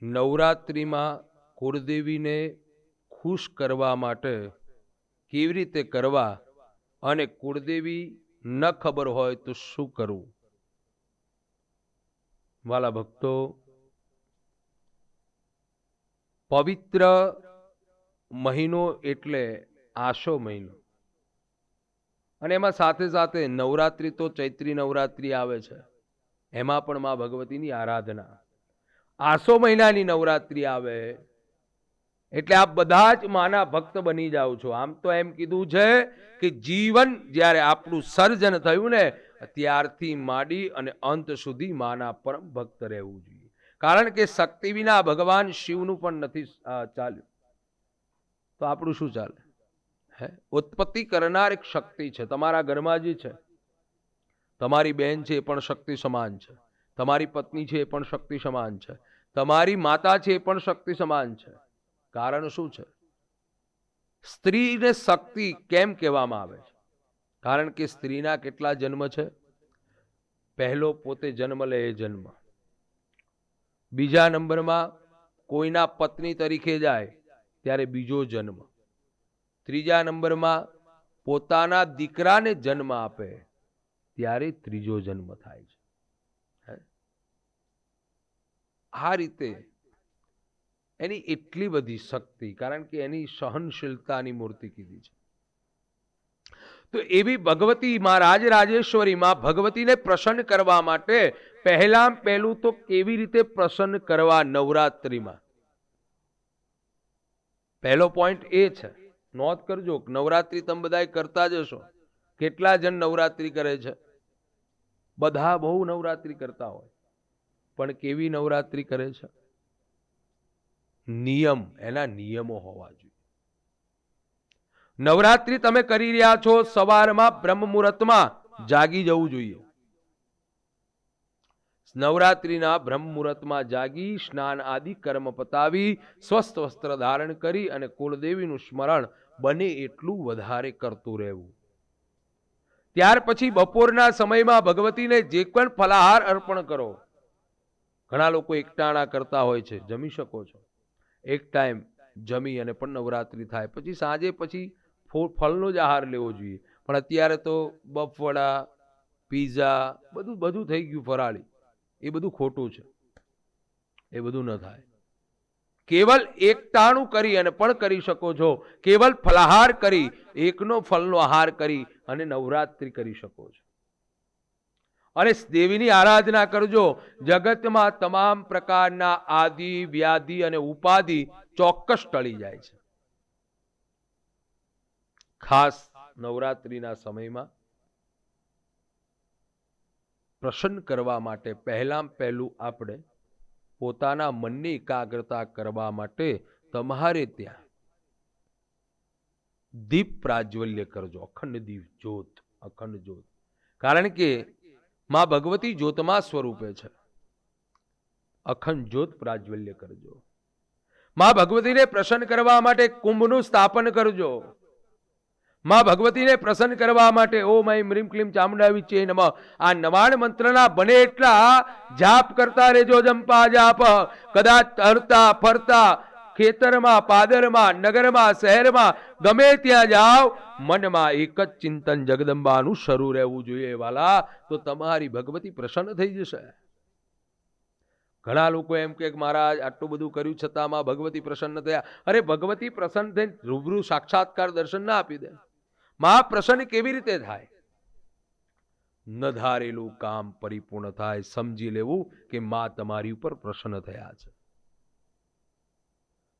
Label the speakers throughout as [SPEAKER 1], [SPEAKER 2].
[SPEAKER 1] નવરાત્રિમાં કુળદેવીને ખુશ કરવા માટે કેવી રીતે કરવા અને કુળદેવી ન ખબર હોય તો શું કરવું? વાલા ભક્તો, પવિત્ર મહિનો એટલે આસો મહિનો, અને એમાં સાથે સાથે નવરાત્રિ તો ચૈત્રી નવરાત્રિ આવે છે, એમાં પણ માં ભગવતીની આરાધના. આસો મહિનાની નવરાત્રિ આવે એટલે આપ બધા જ માના ભક્ત બની જાઓ છો. આમ તો એમ કીધું છે કે જીવન જ્યારે આપણું સર્જન થયું ને ત્યારથી માંડી અને અંત સુધી માના પરમ ભક્ત રહેવું જોઈએ. કારણ કે શક્તિ વિના ભગવાન શિવનું પણ નથી ચાલ્યું, તો આપણું શું ચાલે? ઉત્પત્તિ કરનાર એક શક્તિ છે. તમારા ઘરમાં જે છે, તમારી બહેન છે એ પણ શક્તિ સમાન છે, તમારી પત્ની છે એ પણ શક્તિ સમાન છે, તમારી માતા છે એ પણ શક્તિ સમાન છે. કારણ શું છે? સ્ત્રીને શક્તિ કેમ કહેવામાં આવે છે? કારણ કે સ્ત્રીના કેટલા જન્મ છે? પહેલો પોતે જન્મ લે એ જન્મ, બીજા નંબરમાં કોઈના પત્ની તરીકે જાય ત્યારે બીજો જન્મ, ત્રીજા નંબરમાં પોતાના દીકરાને જન્મ આપે ત્યારે ત્રીજો જન્મ થાય છે. આ રીતે એની એટલી બધી શક્તિ, કારણ કે એની સહનશીલતાની મૂર્તિ કીધી છે. તો એવી ભગવતી માં રાજરાજેશ્વરી માં ભગવતીને પ્રસન્ન કરવા માટે પહેલું તો કેવી રીતે પ્રસન્ન કરવા નવરાત્રિમાં, પહેલો પોઈન્ટ એ છે. નોંધ કરજો, નવરાત્રિ તમે બધા કરતા જશો. કેટલા જણ નવરાત્રિ કરે છે? બધા બહુ નવરાત્રિ કરતા હોય, પણ કેવી નવરાત્રિ કરે છે? નિયમ, એના નિયમો હોવા જોઈએ. નવરાત્રિ તમે કરી રહ્યા છો, સવારમાં બ્રહ્મ મુહૂર્તમાં જાગી જવું જોઈએ. નવરાત્રિના બ્રહ્મ મુહૂર્તમાં જાગી સ્નાન આદિ કર્મ પતાવી સ્વસ્થ વસ્ત્ર ધારણ કરી અને કુળદેવીનું સ્મરણ બને એટલું વધારે કરતું રહેવું. ત્યાર પછી બપોરના સમયમાં ભગવતીને જે પણ ફલાહાર અર્પણ કરો. ઘણા લોકો એકટાણા કરતા હોય છે, જમી શકો છો. એક ટાઈમ જમી અને પણ નવરાત્રિ થાય, પછી સાંજે પછી ફળનો જ આહાર લેવો જોઈએ. પણ અત્યારે તો બફવડા, પીઝા બધું થઈ ગયું ફરાળી. એ બધું ખોટું છે, એ બધું ન થાય. કેવલ એકટાણું કરી અને પણ કરી શકો છો. કેવલ ફલાહાર કરી, એકનો ફળનો આહાર કરી અને નવરાત્રિ કરી શકો છો. અને દેવીની આરાધના કરજો. જગતમાં તમામ પ્રકારના આદિ વ્યાધિ અને ઉપાધિ ચોક્કસ ટળી જાય છે. ખાસ નવરાત્રિના સમયમાં પ્રસન્ન કરવા માટે પહેલું આપણે પોતાના મનની એકાગ્રતા કરવા માટે તમારે ત્યાં દીપ પ્રાજ્વલ્ય કરજો. અખંડ દીપ જ્યોત, અખંડ જ્યોત. કારણ કે માં ભગવતી જ્યોતમાં સ્વરૂપે છે. અખંડ જ્યોત પ્રાજ્વલ્ય કરજો. માં ભગવતીને પ્રસન્ન કરવા માટે કુંભનું સ્થાપન કરજો. માં ભગવતીને પ્રસન્ન કરવા માટે ઓમ ઐમ હ્રીમ ક્લીમ ચામુંડા વિચે નમઃ આ 99 મંત્રના બને એટલા જાપ કરતા રહેજો. જંપા જાપ. કદાચ હરતા ફરતા ખેતરમાં, પાદરમાં, નગરમાં, શહેરમાં ગમે ત્યાં જાઓ, મનમાં એક જ ચિંતન જગદંબાનું શરૂ રહેવું જોઈએ. વાલા, તો તમારી ભગવતી પ્રસન્ન થઈ જશે. ઘણા લોકો એમ કે મહારાજ આટલું બધું કર્યું છતાં માં ભગવતી પ્રસન્ન થયા. અરે ભગવતી પ્રસન્ન થઈને રૂબરૂ સાક્ષાત્કાર દર્શન ના આપી દે? માં પ્રસન્ન કેવી રીતે થાય? ન ધારેલું કામ પરિપૂર્ણ થાય. સમજી લેવું કે માં તમારી ઉપર પ્રસન્ન થયા છે.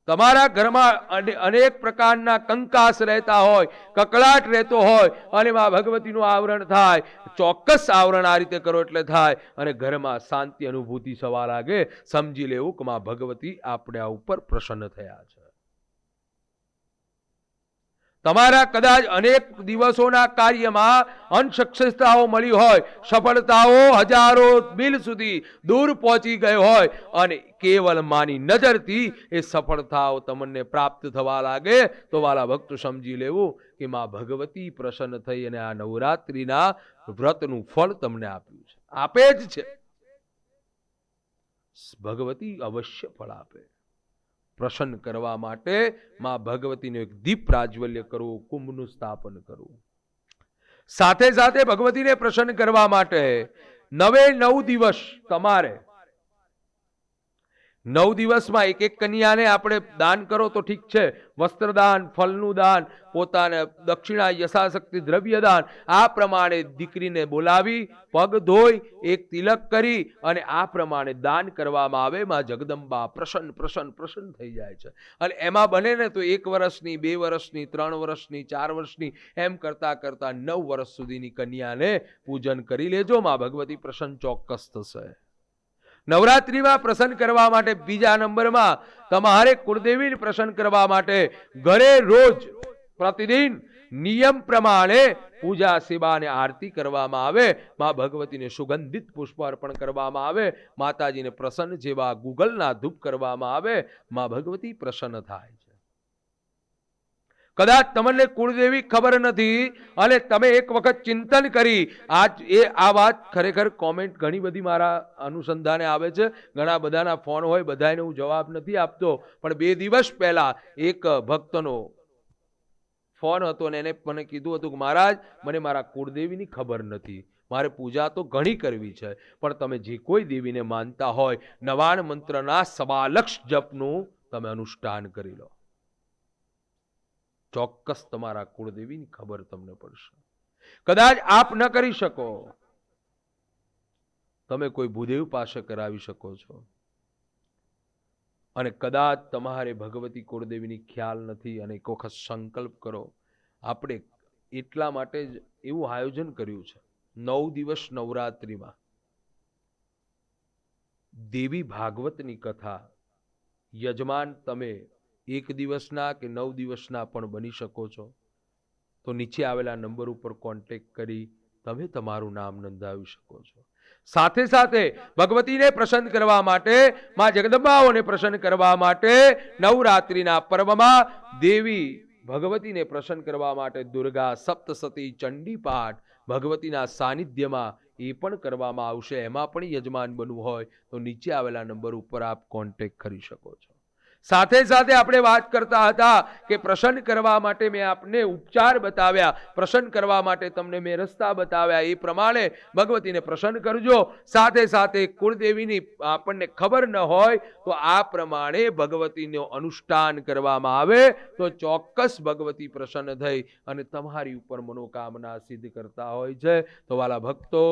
[SPEAKER 1] તમારા ઘરમાં અનેક પ્રકારના કંકાસ રહેતા હોય, કકળાટ રહેતો હોય અને માં ભગવતીનું આવરણ થાય, ચોક્કસ આવરણ આ રીતે કરો એટલે થાય અને ઘરમાં શાંતિ અનુભૂતિ થવા લાગે. સમજી લેવું કે માં ભગવતી આપણા ઉપર પ્રસન્ન થયા છે. તમારા કદાચ અનેક દિવસોના કાર્યમાં અનસક્સેસતાઓ મળી હોય, સફળતાઓ હજારો મિલ સુધી દૂર પહોંચી ગઈ હોય અને કેવલ માની નજરથી એ સફળતાઓ તમને પ્રાપ્ત થવા લાગે, તો વાલા ભક્તો સમજી લેવું કે માં ભગવતી પ્રસન્ન થઈ અને આ નવરાત્રિના વ્રતનું ફળ તમને આપ્યું છે, આપે જ છે. ભગવતી અવશ્ય ફળ આપે. પ્રસન્ન કરવા માટે માં ભગવતીનું એક દીપ પ્રાજ્વલ્ય કરવું, કુંભનું સ્થાપન કરવું. સાથે સાથે ભગવતીને પ્રસન્ન કરવા માટે 9 દિવસ તમારે 9 દિવસમાં એક કન્યાને આપણે દાન કરો તો ઠીક છે, વસ્ત્રદાન, ફલનું દાન, પોતાને દક્ષિણા, યથાશક્તિ દ્રવ્ય દાન, આ પ્રમાણે દીકરીને બોલાવી પગ ધોઈ એક તિલક કરી અને આ પ્રમાણે દાન કરવામાં આવે. માં જગદંબા પ્રસન્ન થઈ જાય છે. અને એમાં બને ને તો 1 વર્ષની, 2 વર્ષની, 3 વર્ષની, 4 વર્ષની, એમ કરતા કરતા 9 વર્ષ સુધીની કન્યાને પૂજન કરી લેજો. માં ભગવતી પ્રસન્ન ચોક્કસ થશે. નવરાત્રિમાં પ્રસન્ન કરવા માટે બીજા નંબરમાં તમારે કુળદેવીને પ્રસન્ન કરવા માટે ઘરે રોજ પ્રતિદિન નિયમ પ્રમાણે પૂજા, સેવા અને આરતી કરવામાં આવે. માં ભગવતીને સુગંધિત પુષ્પ અર્પણ કરવામાં આવે. માતાજીને પ્રસન્ન જેવા ગુગલના ધૂપ કરવામાં આવે. માં ભગવતી પ્રસન્ન થાય છે. કદાચ તમને કુળદેવી ખબર નથી અને તમે એક વખત ચિંતન કરી આ વાત ખરેખર કોમેન્ટ ઘણી બધી મારા અનુસંધાને આવે છે, ઘણા બધાના ફોન હોય, બધાને હું જવાબ નથી આપતો, પણ 2 દિવસ પહેલા એક ભક્તનો ફોન હતો અને એને મને કીધું હતું કે મહારાજ, મને મારા કુળદેવીની ખબર નથી, મારે પૂજા તો ઘણી કરવી છે, પણ તમે જે કોઈ દેવીને માનતા હોય 99 મંત્રના 1.25 લાખ જપનું તમે અનુષ્ઠાન કરી લો. ચોક્કસ તમારા કુળદેવીની ખબર તમને પડશે. કદાચ આપ ન કરી શકો, તમે કોઈ ભૂદેવ પાસે કરાવી શકો છો. અને કદાચ તમારે ભગવતી કુળદેવીની ખ્યાલ નથી અને એક વખત સંકલ્પ કરો. આપણે એટલા માટે જ એવું આયોજન કર્યું છે, 9 દિવસ નવરાત્રિમાં દેવી ભાગવતની કથા યજમાન તમે 1 દિવસના કે 9 દિવસના પણ બની શકો છો. તો નીચે આવેલા નંબર ઉપર કોન્ટેક્ટ કરી તમે તમારું નામ નોંધાવી શકો છો. સાથે સાથે ભગવતીને પ્રસન્ન કરવા માટે, માં જગદંબાઓને પ્રસન્ન કરવા માટે નવરાત્રિના પર્વમાં દેવી ભગવતીને પ્રસન્ન કરવા માટે દુર્ગા સપ્તસતી ચંડી પાઠ ભગવતીના સાનિધ્યમાં એ પણ કરવામાં આવશે. એમાં પણ યજમાન બનવું હોય તો નીચે આવેલા નંબર ઉપર આપ કોન્ટેક્ટ કરી શકો છો. સાથે સાથે આપણે વાત કરતા હતા કે પ્રસન્ન કરવા માટે મેં આપને ઉપચાર બતાવ્યા, પ્રસન્ન કરવા માટે તમને મેં રસ્તા બતાવ્યા. એ પ્રમાણે ભગવતીને પ્રસન્ન કરજો. સાથે સાથે કુળદેવીની આપણને ખબર ન હોય તો આ પ્રમાણે ભગવતીનું અનુષ્ઠાન કરવામાં આવે તો ચોક્કસ ભગવતી પ્રસન્ન થઈ અને તમારી ઉપર મનોકામના સિદ્ધ કરતા હોય છે. તો વાલા ભક્તો,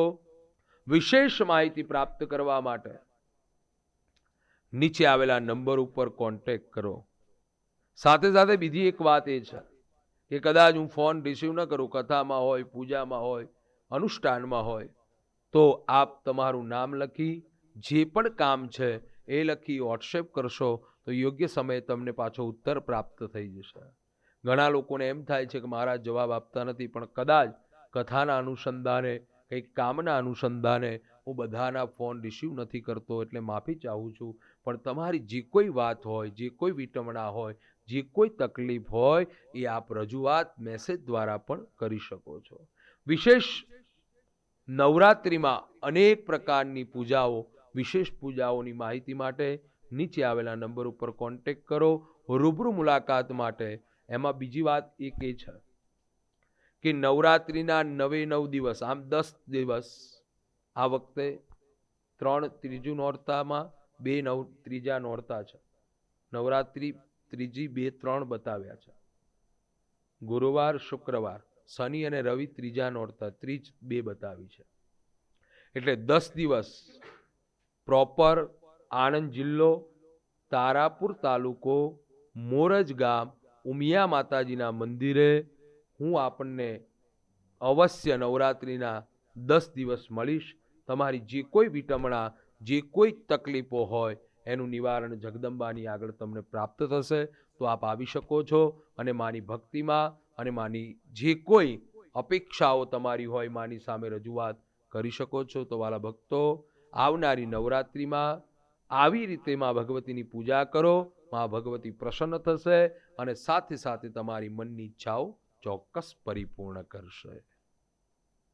[SPEAKER 1] વિશેષ માહિતી પ્રાપ્ત કરવા માટે નીચે આવેલા નંબર ઉપર કોન્ટેક્ટ કરો. સાથે સાથે બીજી એક વાત એ છે કે કદાચ હું ફોન રિસીવ ન કરું, કથામાં હોય, પૂજામાં હોય, અનુષ્ઠાનમાં હોય, તો આપ તમારું નામ લખી જે પણ કામ છે એ લખી વોટ્સએપ કરશો તો યોગ્ય સમયે તમને પાછો ઉત્તર પ્રાપ્ત થઈ જશે. ઘણા લોકોને એમ થાય છે કે મારા જવાબ આપતા નથી, પણ કદાચ કથાના અનુસંધાને, કંઈક કામના અનુસંધાને હું બધાના ફોન રિસીવ નથી કરતો, એટલે માફી ચાહું છું. પણ તમારી જે કોઈ વાત હોય, જે કોઈ વિટમણા હોય, જે કોઈ તકલીફ હોય એ આપ રજૂઆત મેસેજ દ્વારા પણ કરી શકો છો. વિશેષ નવરાત્રિમાં અનેક પ્રકારની પૂજાઓ, વિશેષ પૂજાઓની માહિતી માટે નીચે આવેલા નંબર ઉપર કોન્ટેક્ટ કરો. રૂબરૂ મુલાકાત માટે એમાં બીજી વાત એક એ છે કે નવરાત્રિના 9 દિવસ, આમ 10 દિવસ, આ વખતે 3 ત્રીજું નોરતામાં 2 ત્રીજા નોરતા છે. નવરાત્રિ ત્રીજી 2, 3 બતાવ્યા છે. ગુરુવાર, શુક્રવાર, શનિ અને રવિ ત્રીજા નોરતા, ત્રીજ 2 બતાવી છે. એટલે 10 દિવસ પ્રોપર આણંદ જિલ્લો, તારાપુર તાલુકો, મોરજ ગામ, ઉમિયા માતાજીના મંદિરે હું આપણને અવશ્ય નવરાત્રિના 10 દિવસ મળીશ. તમારી જે કોઈ વિટમણા, જે કોઈ તકલીફો હોય એનું નિવારણ જગદંબાની આગળ તમને પ્રાપ્ત થશે. તો આપ આવી શકો છો અને માની ભક્તિમાં અને માની જે કોઈ અપેક્ષાઓ તમારી હોય માની સામે રજૂઆત કરી શકો છો. તો વાલા ભક્તો, આવનારી નવરાત્રિમાં આવી રીતે માં ભગવતીની પૂજા કરો. માં ભગવતી પ્રસન્ન થશે અને સાથે સાથે તમારી મનની ઈચ્છાઓ ચોક્કસ પરિપૂર્ણ કરશે.